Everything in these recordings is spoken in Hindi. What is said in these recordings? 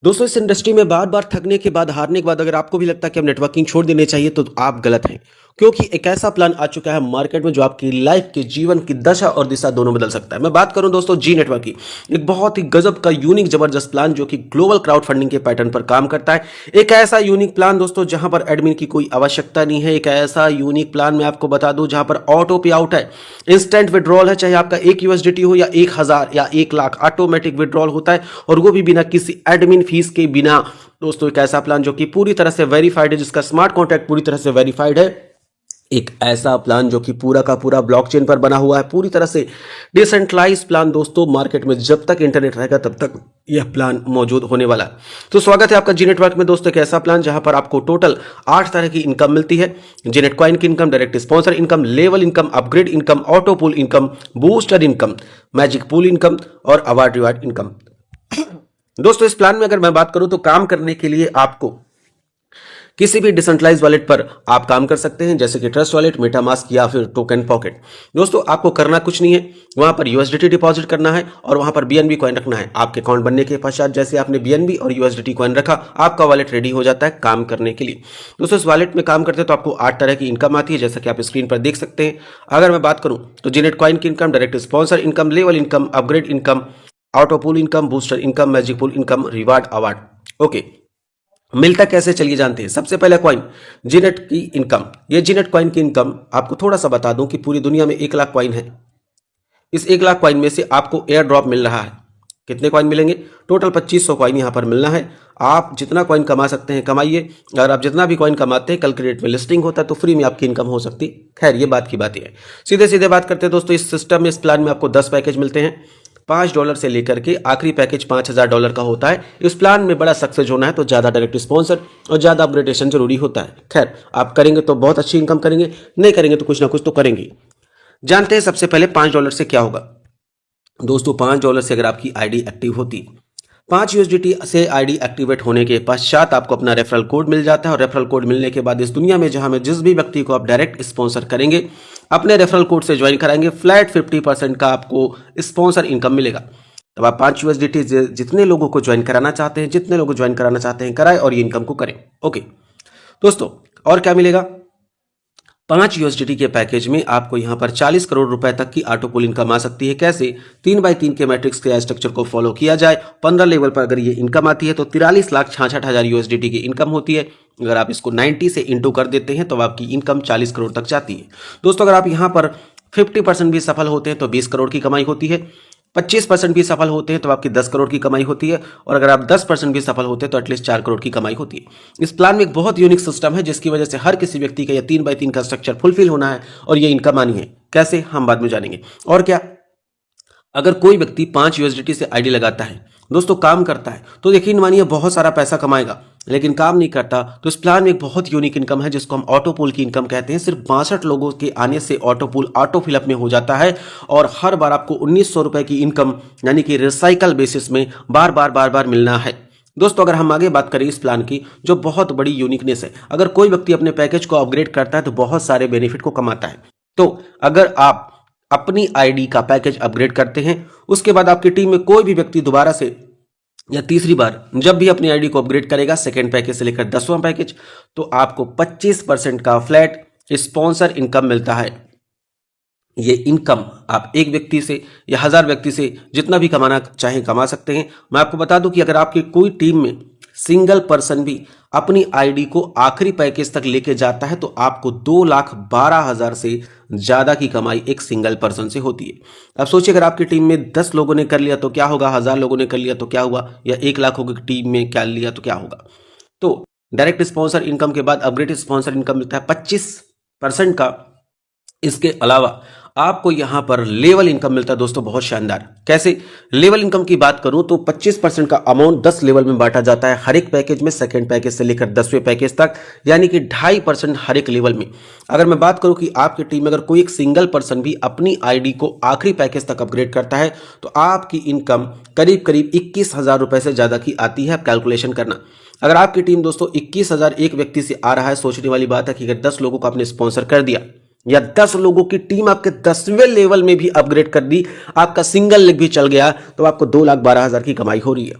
दोस्तों इस इंडस्ट्री में बार बार थकने के बाद हारने के बाद अगर आपको भी लगता है कि अब नेटवर्किंग छोड़ देनी चाहिए तो आप गलत हैं। क्योंकि एक ऐसा प्लान आ चुका है मार्केट में जो आपकी लाइफ के जीवन की दशा और दिशा दोनों बदल सकता है। मैं बात करूं दोस्तों जी नेटवर्क की, एक बहुत ही गजब का यूनिक जबरदस्त प्लान जो कि ग्लोबल क्राउड फंडिंग के पैटर्न पर काम करता है। एक ऐसा यूनिक प्लान दोस्तों जहां पर एडमिन की कोई आवश्यकता नहीं है। एक ऐसा यूनिक प्लान मैं आपको बता दूं जहां पर ऑटो पे आउट है, इंस्टेंट विड्रॉल है, चाहे आपका 1 USDT हो या 1,000 या 1 लाख, ऑटोमेटिक विड्रॉल होता है और वो भी बिना किसी एडमिन फीस के बिना। दोस्तों एक ऐसा प्लान जो कि पूरी तरह से वेरीफाइड है, जिसका स्मार्ट कॉन्ट्रैक्ट पूरी तरह से वेरीफाइड है। एक ऐसा प्लान जो कि पूरा का पूरा ब्लॉकचेन पर बना हुआ है, पूरी तरह से डिसेंट्रलाइज प्लान। दोस्तों मार्केट में जब तक इंटरनेट रहेगा तब तक यह प्लान मौजूद होने वाला है। तो स्वागत है आपका जी नेटवर्क में दोस्तों, एक ऐसा प्लान जहां पर आपको टोटल 8 तरह की इनकम मिलती है। जेनेट कॉइन की income, direct sponsor income, level income, upgrade income, auto pool income, booster income, magic pool income और अवार्ड रिवार्ड इनकम। दोस्तों इस प्लान में अगर मैं बात करूं तो काम करने के लिए आपको किसी भी डिसेंट्रलाइज वॉलेट पर आप काम कर सकते हैं, जैसे कि ट्रस्ट वॉलेट, मेटामास्क या फिर टोकन पॉकेट। दोस्तों आपको करना कुछ नहीं है, वहां पर यूएसडीटी डिपॉजिट करना है और वहां पर बीएनबी कॉइन रखना है। आपके अकाउंट बनने के पश्चात जैसे आपने बीएनबी और यूएसडीटी कॉइन रखा, आपका वॉलेट रेडी हो जाता है काम करने के लिए। दोस्तों इस वॉलेट में काम करते हैं तो आपको 8 तरह की इनकम आती है, जैसा कि आप स्क्रीन पर देख सकते हैं। अगर मैं बात करूं तो जेनेट कॉइन की income, direct sponsor income, level income, upgrade income, auto pool income, booster income, magic pool income, reward award. Okay, मिलता कैसे चलिए जानते हैं। सबसे पहले कॉइन जीनेट की इनकम। ये जीनेट कॉइन की इनकम आपको थोड़ा सा बता दूं कि पूरी दुनिया में 1 लाख कॉइन है। इस 1 लाख कॉइन में से आपको एयर ड्रॉप मिल रहा है। कितने कॉइन मिलेंगे? टोटल 2500 कॉइन यहां पर मिलना है। आप जितना कॉइन कमा सकते हैं कमाइए। अगर आप जितना भी कॉइन कमाते हैं कल के डेट में लिस्टिंग होता है तो फ्री में आपकी इनकम हो सकती है। खैर ये बात की बात है। सीधे सीधे बात करते हैं दोस्तों, इस सिस्टम में, इस प्लान में आपको 10 पैकेज मिलते हैं। $5 से लेकर के आखिरी पैकेज $5,000 का होता है। इस प्लान में बड़ा सक्सेस होना है तो ज़्यादा डायरेक्ट स्पॉन्सर और ज़्यादा अपग्रेडेशन जरूरी होता है। खैर आप करेंगे तो बहुत अच्छी इनकम करेंगे, नहीं करेंगे तो कुछ ना कुछ तो करेंगे। जानते हैं सबसे पहले $5 से क्या होगा। दोस्तों $5 से अगर आपकी आईडी एक्टिव होती, 5 यूएसडीटी से आईडी एक्टिवेट होने के पश्चात आपको अपना रेफरल कोड मिल जाता है और रेफरल कोड मिलने के बाद इस दुनिया में जहां में जिस भी व्यक्ति को आप डायरेक्ट स्पॉन्सर करेंगे, अपने रेफरल कोड से ज्वाइन कराएंगे, फ्लैट 50% का आपको स्पॉन्सर इनकम मिलेगा। तब आप 5 यूएसडीटी जितने लोगों को ज्वाइन कराना चाहते हैं, जितने लोग ज्वाइन कराना चाहते हैं कराएं और ये इनकम को करें। ओके दोस्तों, और क्या मिलेगा? 5 यूएसडीटी के पैकेज में आपको यहां पर 40 करोड़ रुपए तक की ऑटो पुल इनकम आ सकती है। कैसे? 3x3 के मैट्रिक्स के स्ट्रक्चर को फॉलो किया जाए, 15 लेवल पर अगर ये इनकम आती है तो 43,66,000 यूएसडीटी की इनकम होती है। अगर आप इसको 90 से इंटू कर देते हैं तो आपकी इनकम 40 करोड़ तक जाती है। दोस्तों अगर आप यहां पर 50% भी सफल होते हैं तो 20 करोड़ की कमाई होती है। 25% भी सफल होते हैं तो आपकी 10 करोड़ की कमाई होती है और अगर आप 10% भी सफल होते हैं तो एटलीस्ट 4 करोड़ की कमाई होती है। इस प्लान में एक बहुत यूनिक सिस्टम है जिसकी वजह से हर किसी व्यक्ति का यह 3x3 का स्ट्रक्चर फुलफिल होना है और ये इनकम आनी है। कैसे, हम बाद में जानेंगे। और क्या, अगर कोई व्यक्ति 5 यूएसडीटी से आईडी लगाता है, दोस्तों काम करता है, तो यकीन मानिए बहुत सारा पैसा कमाएगा, लेकिन काम नहीं करता तो इस प्लान में एक बहुत यूनिक इनकम है जिसको हम ऑटो पूल की इनकम कहते हैं। सिर्फ 62 लोगों के आने से ऑटो पूल ऑटो फिलअप में हो जाता है और हर बार आपको 1900 रुपए की इनकम यानी कि रिसाइकल बेसिस में बार बार मिलना है। दोस्तों अगर हम आगे बात करें इस प्लान की, जो बहुत बड़ी यूनिकनेस है, अगर कोई व्यक्ति अपने पैकेज को अपग्रेड करता है तो बहुत सारे बेनिफिट को कमाता है। तो अगर आप अपनी आईडी का पैकेज अपग्रेड करते हैं, उसके बाद आपकी टीम में कोई भी व्यक्ति दोबारा से या तीसरी बार जब भी अपनी आईडी को अपग्रेड करेगा, सेकेंड पैकेज से लेकर 10वां पैकेज, तो आपको 25% का फ्लैट स्पॉन्सर इनकम मिलता है। ये इनकम आप एक व्यक्ति से या 1000 व्यक्ति से जितना भी कमाना चाहें कमा सकते हैं। मैं आपको बता दूं कि अगर आपकी कोई टीम में सिंगल पर्सन भी अपनी आईडी को आखिरी पैकेज तक लेके जाता है तो आपको 2,12,000 से ज्यादा की कमाई एक सिंगल पर्सन से होती है। अब सोचिए अगर आपकी टीम में 10 लोगों ने कर लिया तो क्या होगा, 1000 लोगों ने कर लिया तो क्या हुआ, या 1 लाख लोगों की टीम में क्या लिया तो क्या होगा। तो डायरेक्ट स्पॉन्सर इनकम के बाद अपग्रेड स्पॉन्सर इनकम मिलता है 25% का। इसके अलावा आपको यहां पर लेवल इनकम मिलता है दोस्तों, बहुत शानदार। कैसे? लेवल इनकम की बात करूं तो 25% का अमाउंट 10 लेवल में बांटा जाता है हर एक पैकेज में, सेकंड पैकेज से लेकर 10वें पैकेज तक, यानी कि 2.5% हर एक लेवल में। अगर मैं बात करूं कि आपकी टीम में अगर कोई एक सिंगल पर्सन भी अपनी आईडी को आखिरी पैकेज तक अपग्रेड करता है तो आपकी इनकम करीब करीब 21,000 रुपए से ज्यादा की आती है। आप कैलकुलेशन करना, अगर आपकी टीम दोस्तों 21,000 एक व्यक्ति से आ रहा है, सोचने वाली बात है कि अगर 10 लोगों को आपने स्पॉन्सर कर दिया या 10 लोगों की टीम आपके 10वें लेवल में भी अपग्रेड कर दी, आपका सिंगल लेग भी चल गया, तो आपको 2,12,000 की कमाई हो रही है।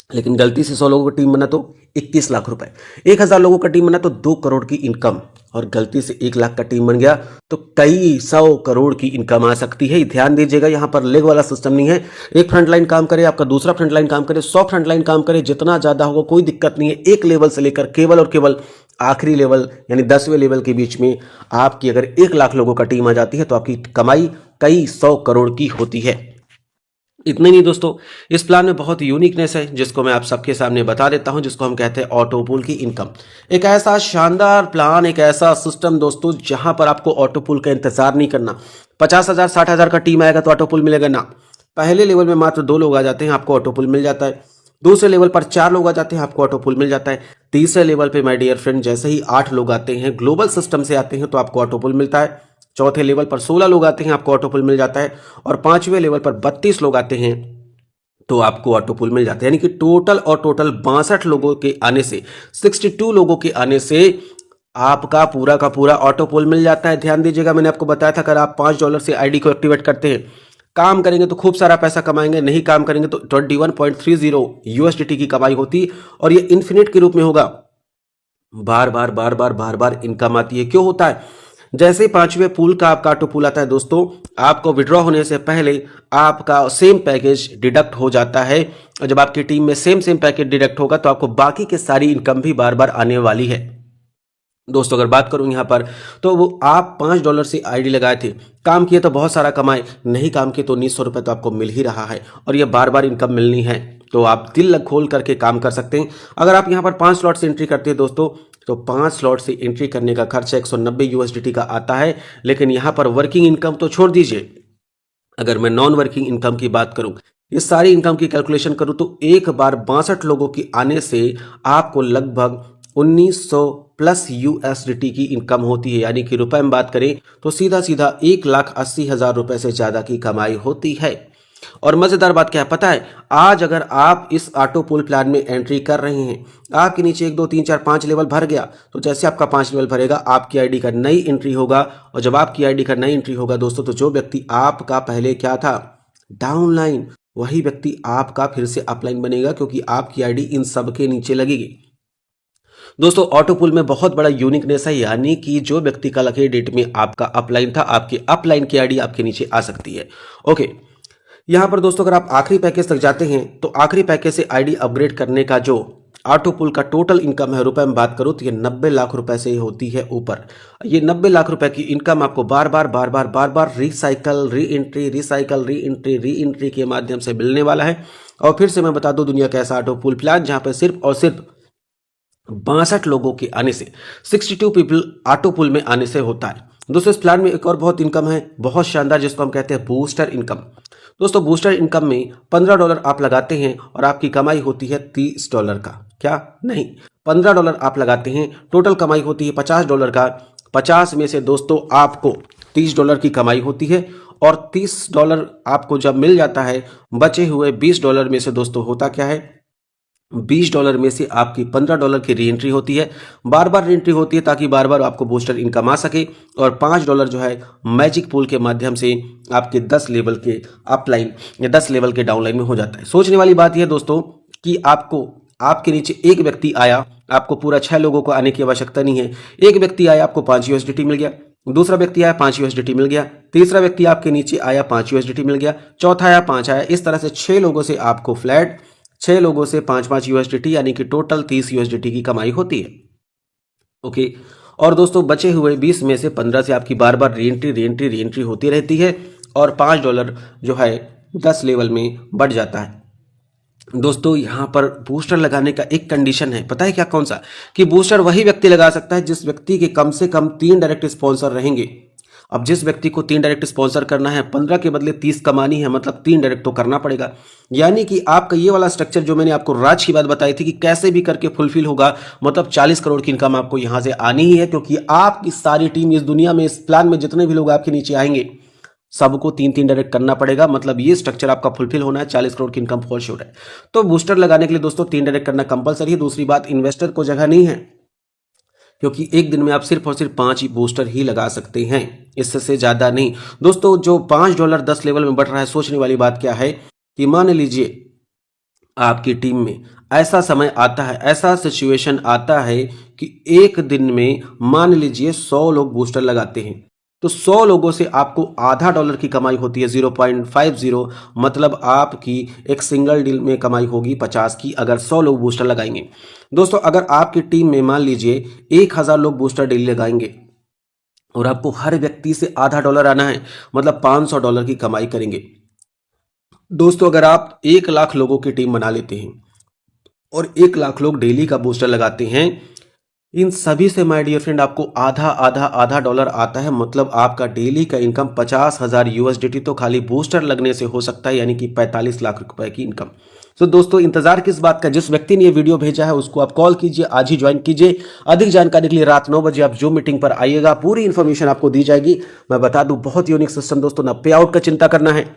लेकिन गलती से 100 लोगों की टीम बना तो 21 लाख रुपए, 1000 लोगों का टीम बना तो 2 करोड़ की इनकम, और गलती से 1 लाख का टीम बन गया तो कई 100 करोड़ की इनकम आ सकती है। ध्यान दीजिएगा, यहाँ पर लेग वाला सिस्टम नहीं है। एक फ्रंटलाइन काम करे, आपका दूसरा फ्रंटलाइन काम करे, 100 फ्रंटलाइन काम करे, जितना ज्यादा होगा कोई दिक्कत नहीं है। एक लेवल से लेकर केवल और केवल आखिरी लेवल यानी 10वें लेवल के बीच में आपकी अगर 1 लाख लोगों का टीम आ जाती है तो आपकी कमाई कई 100 करोड़ की होती है। इतना ही नहीं दोस्तों, इस प्लान में बहुत यूनिकनेस है जिसको मैं आप सबके सामने बता देता हूं, जिसको हम कहते हैं ऑटोपूल की इनकम। एक ऐसा शानदार प्लान, एक ऐसा सिस्टम दोस्तों जहां पर आपको ऑटोपूल का इंतजार नहीं करना। 50,000 60,000 का टीम आएगा तो ऑटोपूल मिलेगा ना। पहले लेवल में मात्र 2 लोग आ जाते हैं, आपको ऑटोपूल मिल जाता है। दूसरे लेवल पर 4 लोग आ जाते हैं, आपको ऑटोपूल मिल जाता है। तीसरे लेवल पे माय डियर फ्रेंड जैसे ही 8 लोग आते हैं, ग्लोबल सिस्टम से आते हैं, तो आपको ऑटोपूल मिलता है। चौथे लेवल पर 16 लोग आते हैं, आपको ऑटोपूल मिल जाता है। और 5वें लेवल पर 32 लोग आते हैं तो आपको ऑटोपूल मिल जाता है। यानी कि टोटल 62 लोगों के आने से, 62 लोगों के आने से आपका पूरा का पूरा ऑटोपूल मिल जाता है। ध्यान दीजिएगा, मैंने आपको बताया था अगर आप $5 से आईडी को एक्टिवेट करते हैं, काम करेंगे तो खूब सारा पैसा कमाएंगे, नहीं काम करेंगे तो 21.30 USDT की कमाई होती, और ये इन्फिनिट के रूप में होगा। बार बार बार बार बार बार इनकम आती है। क्यों होता है? जैसे 5वें पूल का आपका ऑटो पूल आता है दोस्तों, आपको विड्रॉ होने से पहले आपका सेम पैकेज डिडक्ट हो जाता है, और जब आपकी टीम में सेम पैकेज डिडक्ट होगा तो आपको बाकी के सारी इनकम भी बार बार आने वाली है। दोस्तों अगर बात करूं यहां पर, तो वो आप $5 से आईडी लगाए थे, काम किए तो बहुत सारा कमाए, नहीं काम किए तो 1900 रुपए तो आपको मिल ही रहा है, और ये बार बार इनकम मिलनी है, तो आप दिल खोल करके काम कर सकते हैं। अगर आप यहां पर 5 स्लॉट से एंट्री करते हैं दोस्तों, तो 5 स्लॉट से एंट्री करने का खर्चा 190 USDT का आता है। लेकिन यहां पर वर्किंग इनकम तो छोड़ दीजिए, अगर मैं नॉन वर्किंग इनकम की बात करूं, ये सारी इनकम की कैलकुलेशन करूं, तो एक बार 62 लोगों के आने से आपको लगभग 1900 प्लस USDT की इनकम होती है। यानी कि रुपए में बात करें तो सीधा सीधा 1,80,000 रुपए से ज्यादा की कमाई होती है। और मजेदार बात क्या है पता है? आज अगर आप इस ऑटो पूल प्लान में एंट्री कर रहे हैं, आपके नीचे 1 2 3 4 5 लेवल भर गया, तो जैसे आपका 5 लेवल भरेगा आपकी आईडी का नई एंट्री होगा, और जब आपकी आईडी का नई एंट्री होगा दोस्तों, तो जो व्यक्ति आपका पहले क्या था डाउनलाइन, वही व्यक्ति आपका फिर से अपलाइन बनेगा, क्योंकि आपकी आईडी इन सब के नीचे लगेगी। दोस्तों ऑटो पूल में बहुत बड़ा यूनिकनेस है, यानी कि जो व्यक्ति कल के डेट में आपका अपलाइन था, आपके अपलाइन की आईडी आपके नीचे आ सकती है। ओके, यहां पर दोस्तों अगर आप आखिरी पैकेज तक जाते हैं, तो आखिरी पैकेज से आईडी अपग्रेड करने का जो ऑटो पूल का टोटल इनकम है, रुपए में बात करूं तो ये 90 लाख रुपए से होती है ऊपर। ये 90 लाख रुपए की इनकम आपको बार बार रिसाइकल री एंट्री के माध्यम से मिलने वाला है। और फिर से मैं बता दूं, दुनिया का ऐसा ऑटो पूल प्लान जहां पर सिर्फ और सिर्फ 62 लोगों के आने से, 62 पीपल ऑटो पूल में आने से होता है। दोस्तों इस प्लान में एक और बहुत इनकम है, बहुत शानदार, जिसको हम कहते हैं बूस्टर इनकम। दोस्तों बूस्टर इनकम में $15 आप लगाते हैं और आपकी कमाई होती है $30 का। क्या नहीं, $15 आप लगाते हैं, टोटल कमाई होती है $50 का। 50 में से दोस्तों आपको $30 की कमाई होती है, और $30 आपको जब मिल जाता है, बचे हुए $20 में से दोस्तों होता क्या है, $20 में से आपकी $15 की री एंट्री होती है। बार बार री एंट्री होती है ताकि बार बार आपको बूस्टर इनकम आ सके, और $5 जो है मैजिक पूल के माध्यम से आपके 10 लेवल के अपलाइन या 10 लेवल के डाउनलाइन में हो जाता है। सोचने वाली बात यह दोस्तों कि आपको आपके नीचे एक व्यक्ति आया, आपको पूरा 6 लोगों को आने की आवश्यकता नहीं है। एक व्यक्ति आया, आपको 5 USDT मिल गया, दूसरा व्यक्ति आया 5 USDT मिल गया, तीसरा व्यक्ति आपके नीचे आया 5 USDT मिल गया, चौथा आया 5 आया। इस तरह से 6 लोगों से आपको फ्लैट 6 लोगों से 5 USDT यानी कि टोटल 30 USDT की कमाई होती है। ओके, और दोस्तों बचे हुए 20 में से 15 से आपकी बार बार री एंट्री होती रहती है, और $5 जो है 10 लेवल में बढ़ जाता है। दोस्तों यहां पर बूस्टर लगाने का एक कंडीशन है, पता है क्या? कौन सा? कि बूस्टर वही व्यक्ति लगा सकता है जिस व्यक्ति के कम से कम 3 डायरेक्ट स्पॉन्सर रहेंगे। अब जिस व्यक्ति को 3 डायरेक्ट स्पॉन्सर करना है, 15 के बदले 30 कमानी है, मतलब 3 डायरेक्ट तो करना पड़ेगा। यानी कि आपका ये वाला स्ट्रक्चर जो मैंने आपको राज की बात बताई थी कि कैसे भी करके फुलफिल होगा, मतलब 40 करोड़ की इनकम आपको यहां से आनी ही है, क्योंकि आपकी सारी टीम इस दुनिया में, इस प्लान में जितने भी लोग आपके नीचे आएंगे, सबको 3 डायरेक्ट करना पड़ेगा। मतलब ये स्ट्रक्चर आपका फुलफिल होना है, 40 करोड़ की इनकम फॉर श्योर है। तो बूस्टर लगाने के लिए दोस्तों 3 डायरेक्ट करना कंपलसरी है। दूसरी बात, इन्वेस्टर को जगह नहीं है, क्योंकि एक दिन में आप सिर्फ और सिर्फ 5 ही बूस्टर ही लगा सकते हैं, इससे ज्यादा नहीं। दोस्तों जो $5 10 लेवल में बढ़ रहा है, सोचने वाली बात क्या है कि मान लीजिए आपकी टीम में ऐसा समय आता है, ऐसा सिचुएशन आता है कि एक दिन में मान लीजिए 100 लोग बूस्टर लगाते हैं, तो 100 लोगों से आपको आधा डॉलर की कमाई होती है, 0.50। मतलब आपकी एक सिंगल डील में कमाई होगी 50 की, अगर 100 लोग बूस्टर लगाएंगे। दोस्तों, अगर आपकी टीम में मान लीजिए 1000 लोग बूस्टर डील लगाएंगे और आपको हर व्यक्ति से आधा डॉलर आना है, मतलब 500 डॉलर की कमाई करेंगे। दोस्तों, अगर आप 1 लाख लोगों की टीम बना लेते हैं और 1 लाख लोग डेली का बूस्टर लगाते हैं, इन सभी से माय डियर फ्रेंड आपको आधा आधा आधा डॉलर आता है। मतलब आपका डेली का इनकम 50,000 यूएसडीटी तो खाली बूस्टर लगने से हो सकता है, यानी कि 45 लाख रुपए की इनकम। तो दोस्तों, इंतजार किस बात का? जिस व्यक्ति ने ये वीडियो भेजा है उसको आप कॉल कीजिए, आज ही ज्वाइन कीजिए। अधिक जानकारी के लिए रात 9 बजे आप जो मीटिंग पर आइएगा, पूरी इंफॉर्मेशन आपको दी जाएगी। मैं बता दूं, बहुत यूनिक सिस्टम दोस्तों, ना पे आउट का चिंता करना है,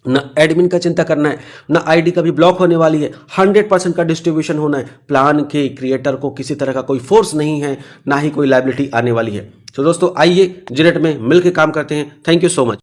ना एडमिन का चिंता करना है, ना आईडी कभी ब्लॉक होने वाली है, 100% का डिस्ट्रीब्यूशन होना है। प्लान के क्रिएटर को किसी तरह का कोई फोर्स नहीं है, ना ही कोई लायबिलिटी आने वाली है। तो दोस्तों, आइए जिनेट में मिलकर काम करते हैं। Thank you so much.